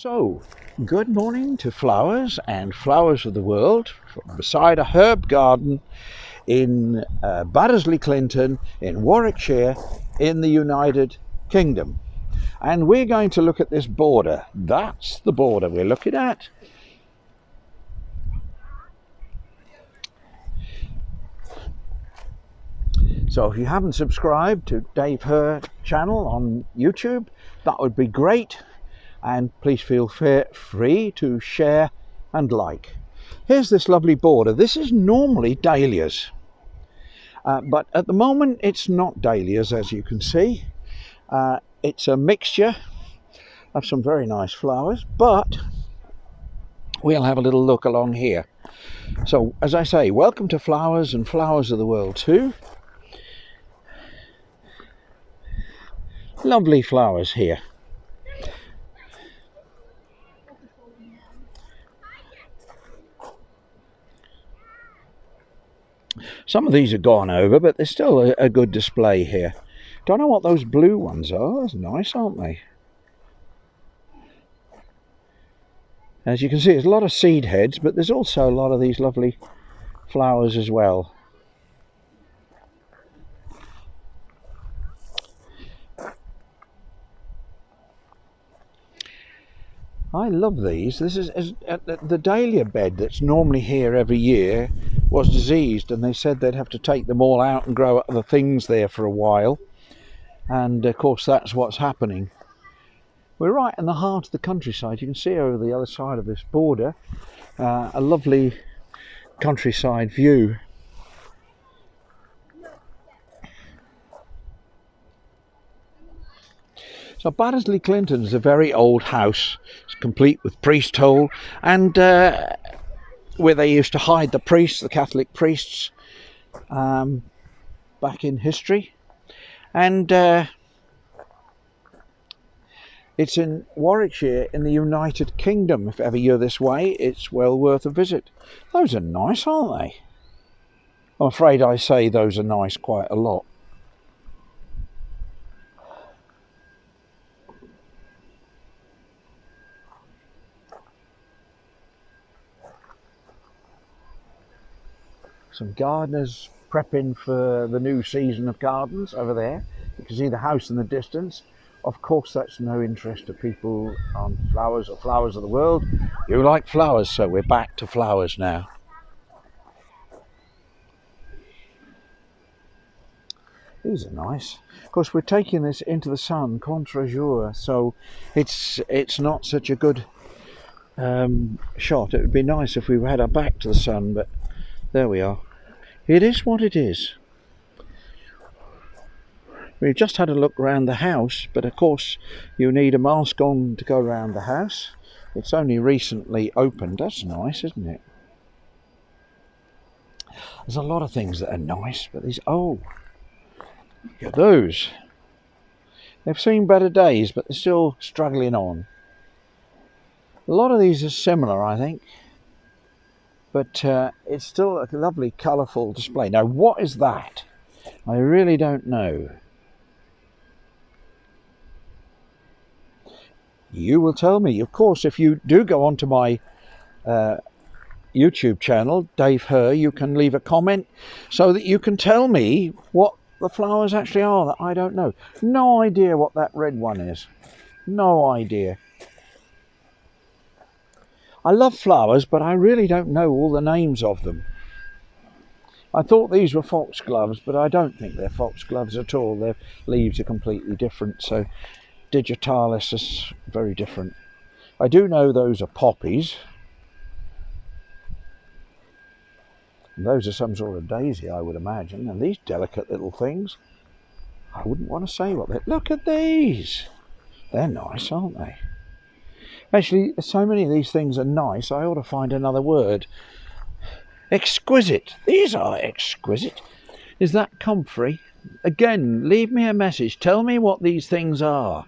So, good morning to flowers and flowers of the world beside a herb garden in Baddesley Clinton in Warwickshire in the United Kingdom. And we're going to look at this border. That's the border we're looking at. So if you haven't subscribed to Dave Hurr channel on YouTube, that would be great. And please feel free to share and like. Here's this lovely border. This is normally dahlias, but at the moment it's not dahlias, as you can see. It's a mixture of some very nice flowers, but we'll have a little look along here. So as I say, welcome to flowers and flowers of the world too. Lovely flowers here. Some of these are gone over, but there's still a good display here. Don't know what those blue ones are. That's nice, aren't they? As you can see, there's a lot of seed heads, but there's also a lot of these lovely flowers as well. I love these. This is the dahlia bed that's normally here every year was diseased, and they said they'd have to take them all out and grow other things there for a while. And of course that's what's happening. We're right in the heart of the countryside. You can see over the other side of this border a lovely countryside view. So Baddesley Clinton is a very old house. It's complete with priest hole, and where they used to hide the priests, the Catholic priests, back in history. And it's in Warwickshire in the United Kingdom. If ever you're this way, it's well worth a visit. Those are nice, aren't they? I'm afraid I say those are nice quite a lot. Some gardeners prepping for the new season of gardens over there. You can see the house in the distance. Of course, that's no interest to people on flowers or flowers of the world. You like flowers, so we're back to flowers now. These are nice. Of course, we're taking this into the sun, contre-jour, so it's not such a good shot. It would be nice if we had our back to the sun, but there we are. It is what it is. We've just had a look around the house, but of course you need a mask on to go around the house. It's only recently opened. That's nice, isn't it? There's a lot of things that are nice, but these, oh, look at those. They've seen better days, but they're still struggling on. A lot of these are similar, I think. But it's still a lovely colourful display. Now what is that? I really don't know. You will tell me. Of course, if you do go onto my YouTube channel, Dave Hurr, you can leave a comment so that you can tell me what the flowers actually are that I don't know. No idea what that red one is. No idea. I love flowers, but I really don't know all the names of them. I thought these were foxgloves, but I don't think they're foxgloves at all. Their leaves are completely different, so digitalis is very different. I do know those are poppies. And those are some sort of daisy, I would imagine. And these delicate little things, I wouldn't want to say what they're... Look at these! They're nice, aren't they? Actually, so many of these things are nice, I ought to find another word. Exquisite. These are exquisite. Is that comfrey? Again, leave me a message. Tell me what these things are.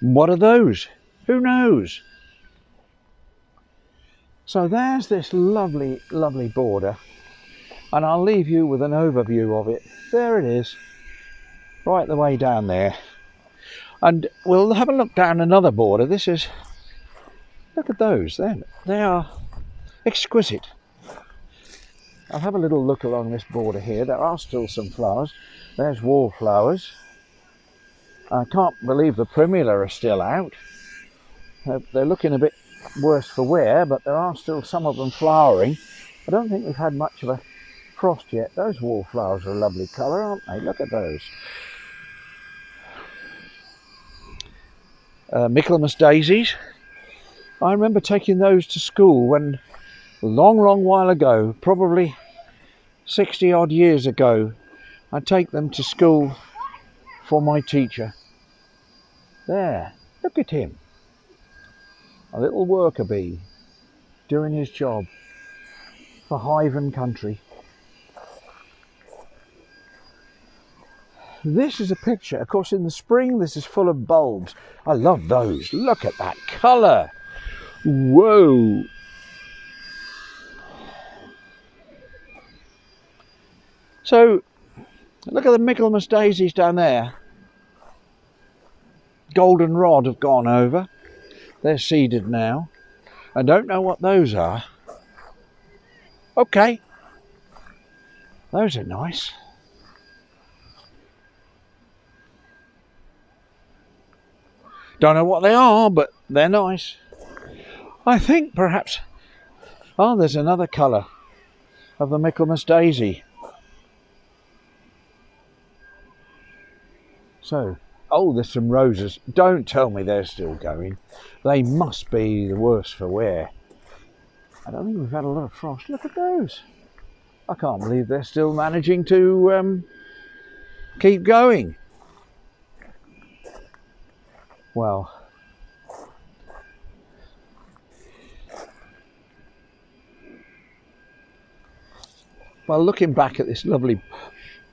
What are those? Who knows? So there's this lovely, lovely border. And I'll leave you with an overview of it. There it is. Right the way down there. And we'll have a look down another border. This is, look at those, they are exquisite. I'll have a little look along this border here. There are still some flowers. There's wallflowers. I can't believe the primula are still out. They're looking a bit worse for wear, but there are still some of them flowering. I don't think we've had much of a frost yet. Those wallflowers are a lovely colour, aren't they? Look at those. Michaelmas daisies. I remember taking those to school when, a long while ago, probably 60 odd years ago, I'd take them to school for my teacher. There, look at him. A little worker bee doing his job for hive and country. This is a picture, of course in the spring this is full of bulbs. I love those. Look at that colour. Whoa. So look at the Michaelmas daisies down there. Goldenrod have gone over. They're seeded now. I don't know what those are. Okay. Those are nice. Don't know what they are, but they're nice. I think perhaps... Oh, there's another colour of the Michaelmas daisy. So, oh, there's some roses. Don't tell me they're still going. They must be the worse for wear. I don't think we've had a lot of frost. Look at those. I can't believe they're still managing to keep going. Well, looking back at this lovely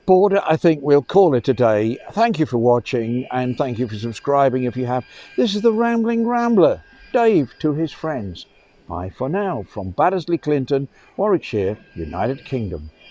border, I think we'll call it a day. Thank you for watching and thank you for subscribing if you have. This is the Rambling Rambler, Dave to his friends. Bye for now from Baddesley Clinton, Warwickshire, United Kingdom.